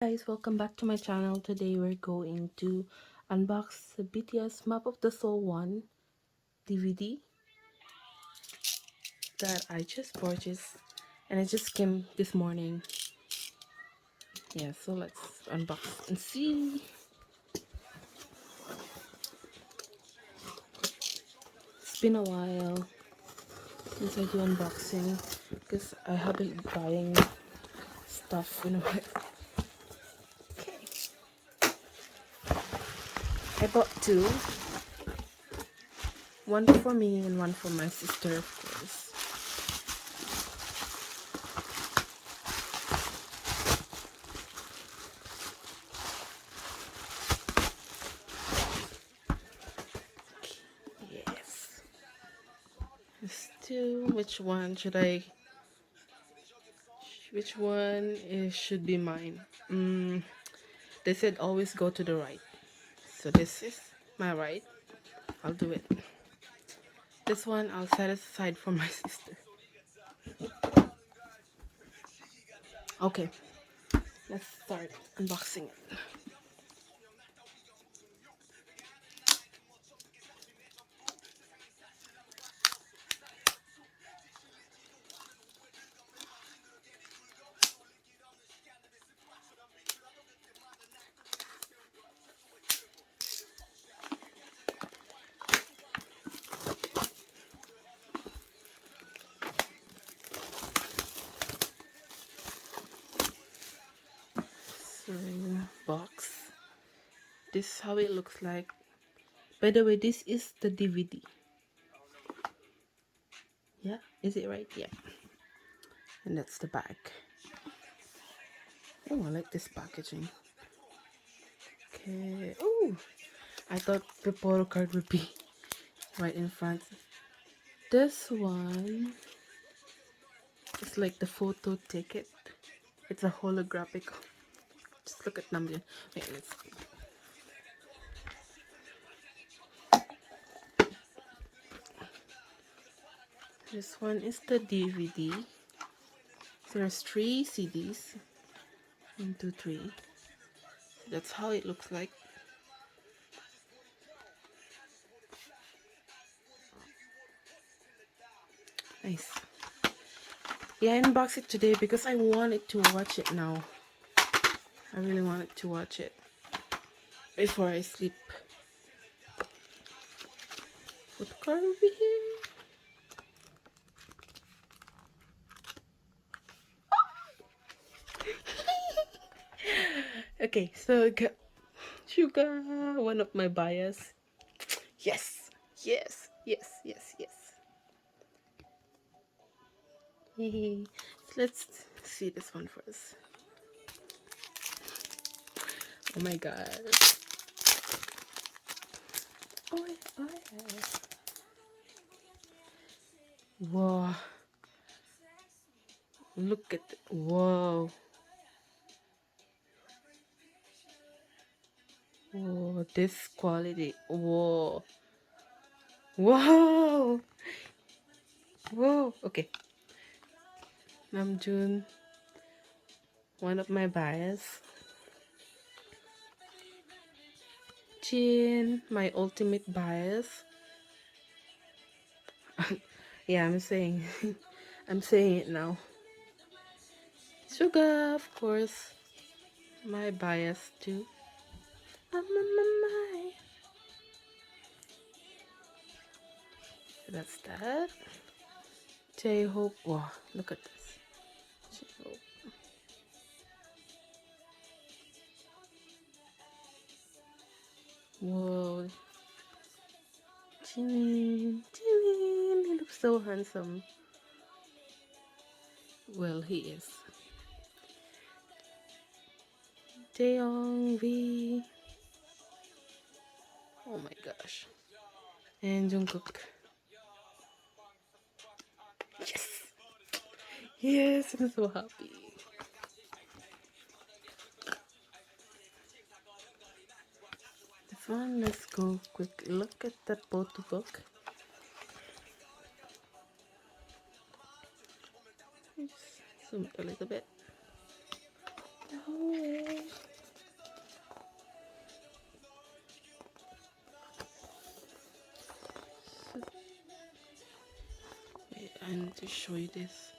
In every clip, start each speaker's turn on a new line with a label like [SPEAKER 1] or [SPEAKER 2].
[SPEAKER 1] Guys, welcome back to my channel. Today we're going to unbox the BTS Map of the Soul 1 DVD that I just purchased, and it just came this morning. Yeah, so let's unbox and see. It's been a while since I do unboxing because I haven't been buying stuff in a while. Okay, I bought two. One for me and one for my sister, of course. Yes. There's two. Which one should I? Which one should be mine? They said always go to the right. So this is my right. I'll do it. This one I'll set aside for my sister. Okay, let's start unboxing it. So, box. This is how it looks like. By the way, this is the DVD. Yeah, is it right? Yeah. And that's the back. Oh, I like this packaging. Okay. Oh, I thought the photo card would be right in front. This one is like the photo ticket. It's a holographic. Just look at number. Wait, let's. This one is the DVD. There's 3 CDs. 1, 2, 3. That's how it looks like. Nice. Yeah, I unboxed it today because I wanted to watch it now. I really wanted to watch it before I sleep. Put the card over here. Okay, so Sugar, one of my buyers. Yes, yes, yes, yes, yes. Yay. So let's see this one first. Oh my god. Oh, whoa. Look at it. Whoa. Whoa, this quality. Whoa. Whoa. Whoa. Okay. Namjoon, one of my buyers. Jin, my ultimate bias. Yeah, I'm saying I'm saying it now. Sugar, of course, my bias too. My. That's that. J-Hope. Wow, look at this. J-Hope. Whoa. Jimin. Jimin. He looks so handsome. Well, he is. Taeyong V. Oh my gosh. And Jungkook. Yes! Yes, I'm so happy. This one, let's go quick look at that photo book. Zoom it a little bit. Oh. I need to show you this.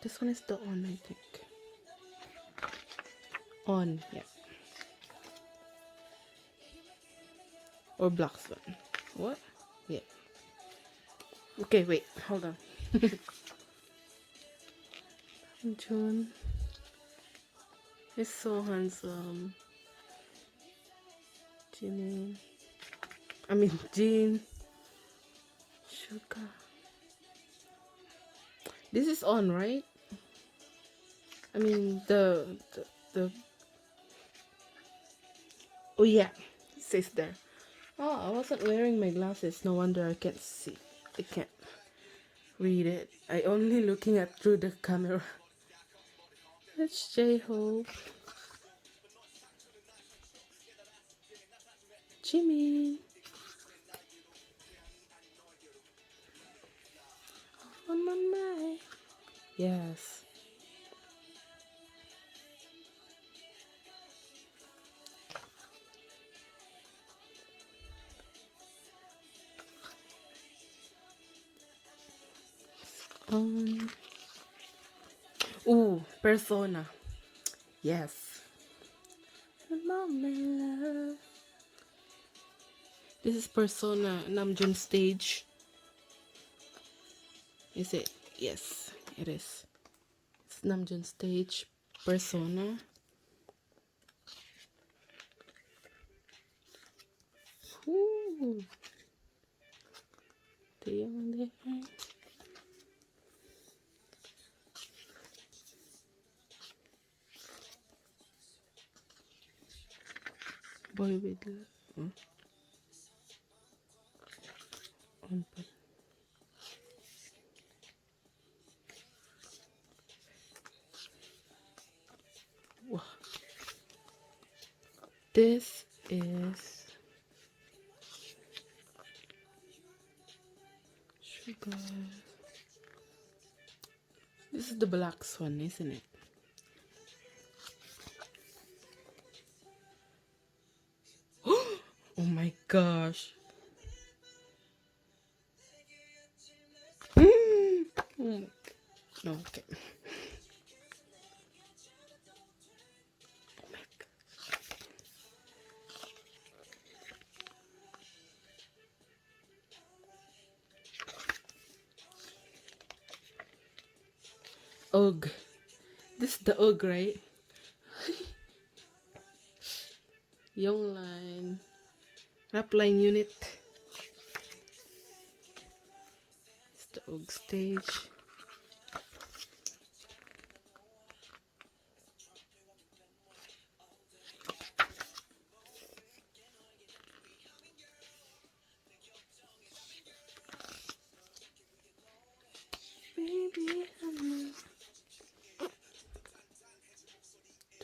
[SPEAKER 1] This one is the on, I think. On, yeah. Or black one. What? Yeah. Okay, wait, hold on. June. He's so handsome. Jean. Jean. Sugar. This is on, right? I mean, the oh yeah, it says there. Oh, I wasn't wearing my glasses. No wonder I can't see. I can't read it. I only looking at through the camera. It's J-Hope. Jimmy. On my mind. Yes. Ooh, Persona. Yes. Love. This is Persona Namjoon stage. Is it? Yes, it is. It's Namjoon stage Persona. Ooh. Boy with love. Wow. This is sugar. This is the black one, isn't it? Oh my gosh. Mm. No, okay. Oh my god. Ugh. This is the ugh, right? Young line. Rap line unit. It's the ugh stage. Baby, I'm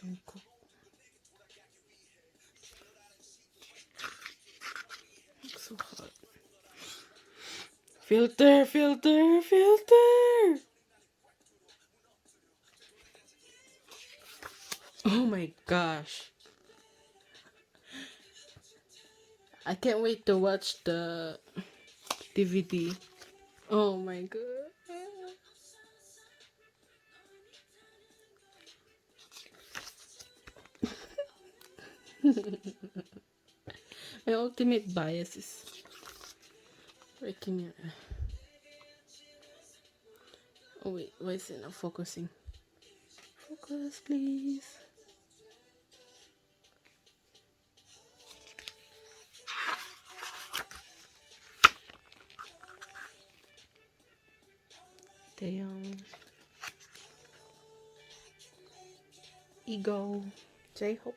[SPEAKER 1] don't cook. Looks so hot. Filter, filter, filter. Oh my gosh. I can't wait to watch the DVD. Oh my god. My ultimate bias is breaking your. Oh wait, why is it not focusing? Focus, please. Damn. Ego. J-Hope.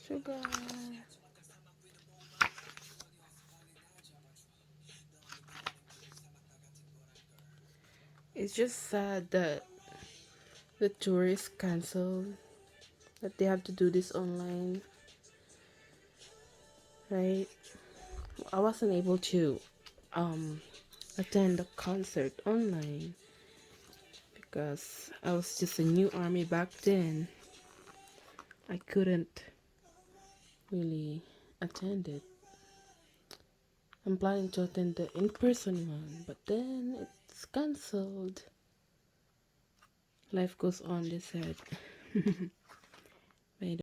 [SPEAKER 1] Sugar. It's just sad that the tour is cancelled. That they have to do this online. Right? I wasn't able to um attend the concert online because I was just a new army back then. I couldn't really attend it. I'm planning to attend the in-person one, but then it's cancelled. Life goes on, they said. By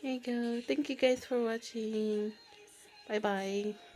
[SPEAKER 1] here you go. Thank you guys for watching. Bye bye.